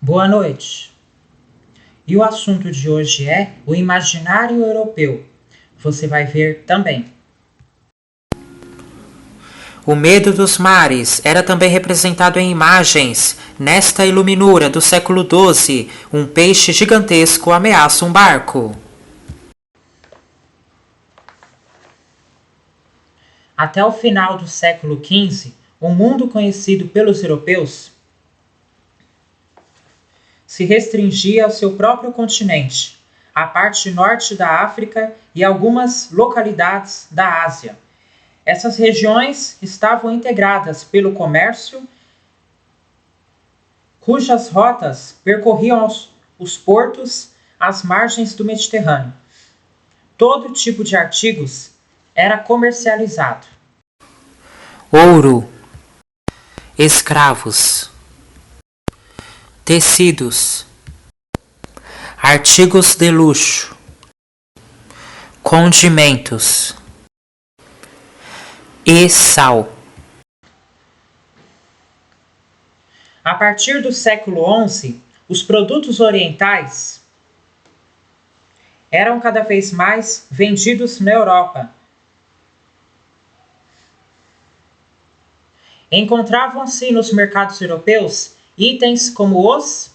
Boa noite. E o assunto de hoje é o imaginário europeu. Você vai ver também. O medo dos mares era também representado em imagens. Nesta iluminura do século XII, um peixe gigantesco ameaça um barco. Até o final do século XV, o mundo conhecido pelos europeus se restringia ao seu próprio continente, a parte norte da África e algumas localidades da Ásia. Essas regiões estavam integradas pelo comércio, cujas rotas percorriam os portos às margens do Mediterrâneo. Todo tipo de artigos era comercializado. Ouro, escravos, tecidos, artigos de luxo, condimentos e sal. A partir do século XI, os produtos orientais eram cada vez mais vendidos na Europa. Encontravam-se nos mercados europeus itens como os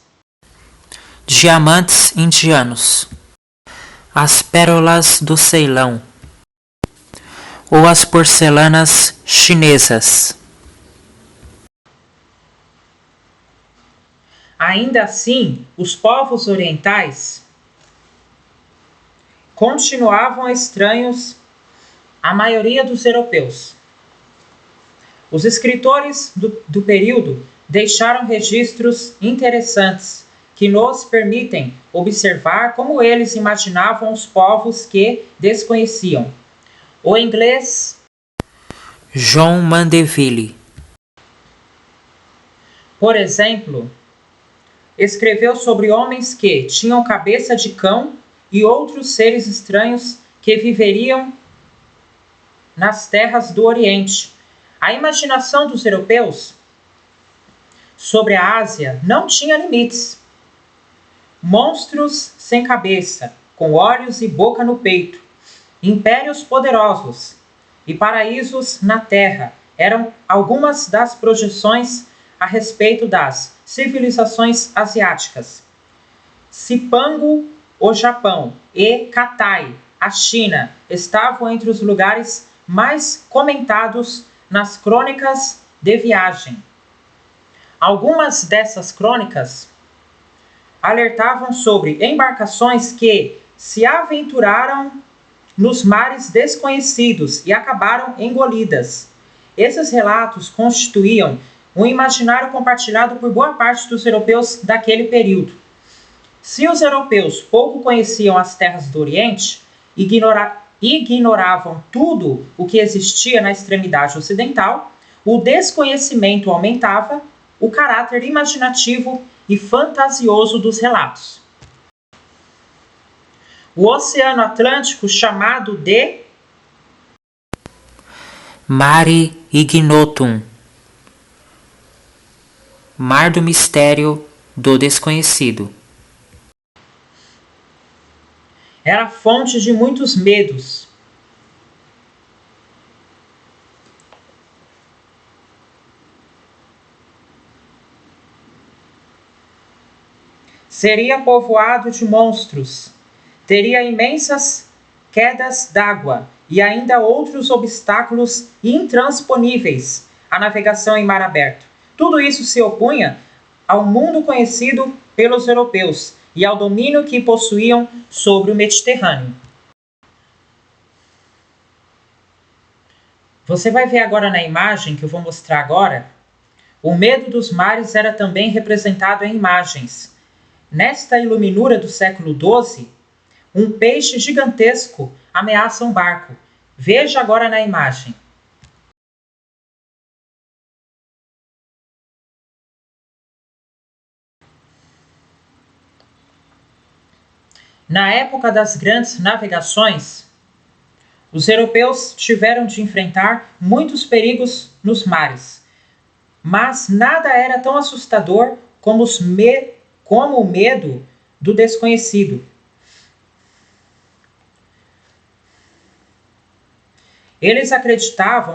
diamantes indianos, as pérolas do Ceilão ou as porcelanas chinesas. Ainda assim, os povos orientais continuavam estranhos à maioria dos europeus. Os escritores do período deixaram registros interessantes que nos permitem observar como eles imaginavam os povos que desconheciam. O inglês John Mandeville, por exemplo, escreveu sobre homens que tinham cabeça de cão e outros seres estranhos que viveriam nas terras do Oriente. A imaginação dos europeus sobre a Ásia não tinha limites. Monstros sem cabeça, com olhos e boca no peito, impérios poderosos e paraísos na terra eram algumas das projeções a respeito das civilizações asiáticas. Cipangu, o Japão, e Katai, a China, estavam entre os lugares mais comentados nas crônicas de viagem. Algumas dessas crônicas alertavam sobre embarcações que se aventuraram nos mares desconhecidos e acabaram engolidas. Esses relatos constituíam um imaginário compartilhado por boa parte dos europeus daquele período. Se os europeus pouco conheciam as terras do Oriente, ignoravam tudo o que existia na extremidade ocidental, o desconhecimento aumentava o caráter imaginativo e fantasioso dos relatos. O Oceano Atlântico, chamado de Mare Ignotum, Mar do Mistério do Desconhecido, era fonte de muitos medos. Seria povoado de monstros, teria imensas quedas d'água e ainda outros obstáculos intransponíveis à navegação em mar aberto. Tudo isso se opunha ao mundo conhecido pelos europeus e ao domínio que possuíam sobre o Mediterrâneo. Você vai ver agora na imagem que eu vou mostrar agora, o medo dos mares era também representado em imagens. Nesta iluminura do século XII, um peixe gigantesco ameaça um barco. Veja agora na imagem. Na época das grandes navegações, os europeus tiveram de enfrentar muitos perigos nos mares, mas nada era tão assustador como os como o medo do desconhecido.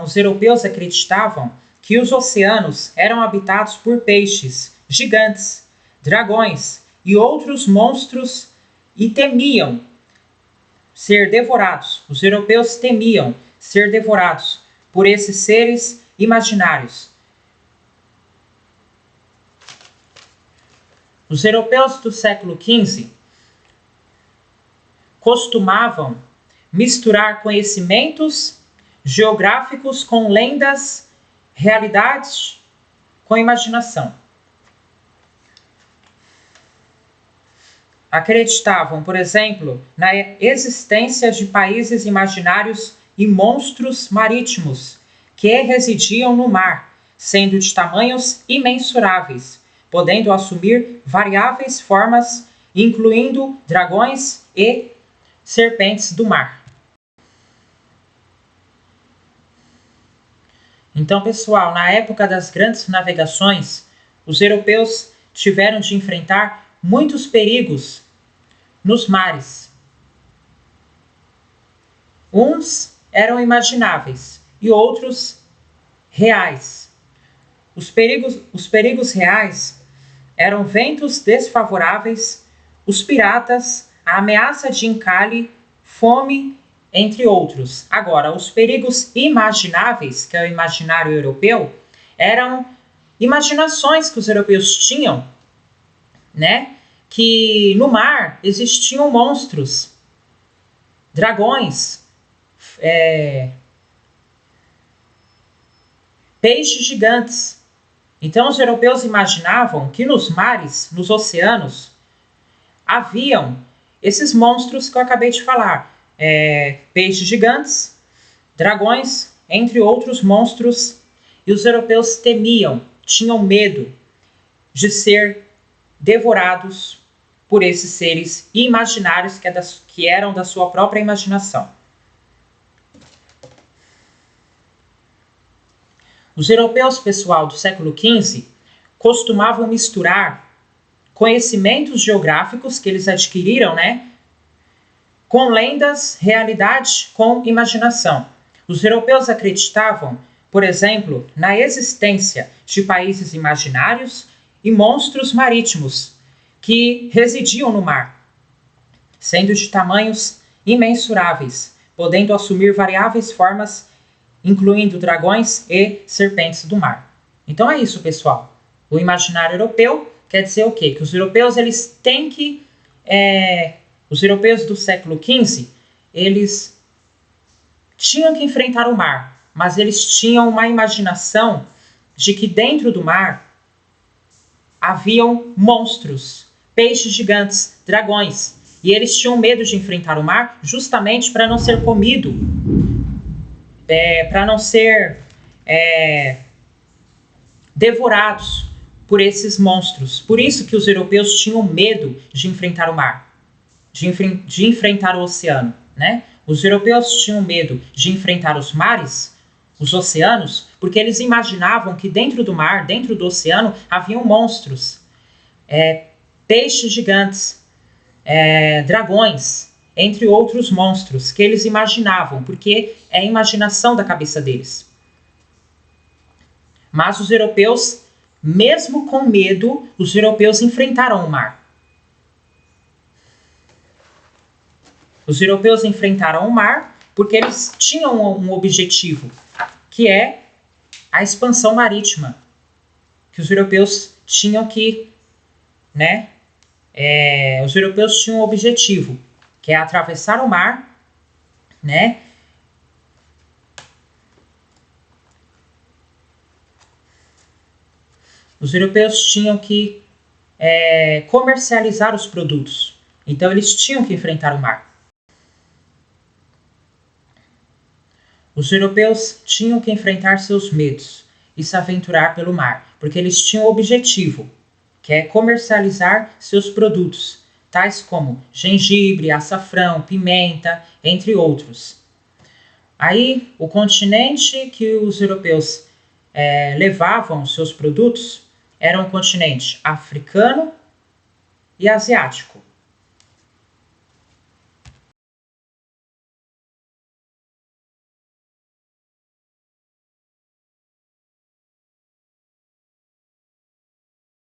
Os europeus acreditavam que os oceanos eram habitados por peixes gigantes, dragões e outros monstros e temiam ser devorados. Os europeus temiam ser devorados por esses seres imaginários. Os europeus do século XV costumavam misturar conhecimentos geográficos com lendas, realidades com imaginação. Acreditavam, por exemplo, na existência de países imaginários e monstros marítimos que residiam no mar, sendo de tamanhos imensuráveis, podendo assumir variáveis formas, incluindo dragões e serpentes do mar. Então, pessoal, na época das grandes navegações, os europeus tiveram de enfrentar muitos perigos nos mares. Uns eram imagináveis e outros reais. Os perigos reais eram ventos desfavoráveis, os piratas, a ameaça de encalhe, fome, entre outros. Agora, os perigos imagináveis, que é o imaginário europeu, eram imaginações que os europeus tinham, né? Que no mar existiam monstros, dragões, peixes gigantes. Então os europeus imaginavam que nos mares, nos oceanos, haviam esses monstros que eu acabei de falar. Peixes gigantes, dragões, entre outros monstros. E os europeus temiam, tinham medo de ser devorados por esses seres imaginários que eram da sua própria imaginação. Os europeus, pessoal, do século XV costumavam misturar conhecimentos geográficos que eles adquiriram, né, com lendas, realidade com imaginação. Os europeus acreditavam, por exemplo, na existência de países imaginários e monstros marítimos que residiam no mar, sendo de tamanhos imensuráveis, podendo assumir variáveis formas, incluindo dragões e serpentes do mar. Então é isso, pessoal. O imaginário europeu quer dizer o quê? Que os europeus eles têm que... Os europeus do século XV, eles tinham que enfrentar o mar, mas eles tinham uma imaginação de que dentro do mar haviam monstros, peixes gigantes, dragões, e eles tinham medo de enfrentar o mar justamente para não ser comido, para não ser devorados por esses monstros. Por isso que os europeus tinham medo de enfrentar o mar. De enfrentar o oceano, né? Os europeus tinham medo de enfrentar os mares, os oceanos, porque eles imaginavam que dentro do mar, dentro do oceano, haviam monstros, peixes gigantes, dragões, entre outros monstros que eles imaginavam, porque é a imaginação da cabeça deles. Mas os europeus, mesmo com medo, os europeus enfrentaram o mar. Os europeus enfrentaram o mar porque eles tinham um objetivo, que é a expansão marítima, que os europeus tinham que, né? Os europeus tinham um objetivo, que é atravessar o mar, né? Os europeus tinham que comercializar os produtos, então eles tinham que enfrentar o mar. Os europeus tinham que enfrentar seus medos e se aventurar pelo mar, porque eles tinham o objetivo, que é comercializar seus produtos, tais como gengibre, açafrão, pimenta, entre outros. Aí, o continente que os europeus levavam seus produtos era um continente africano, e asiático.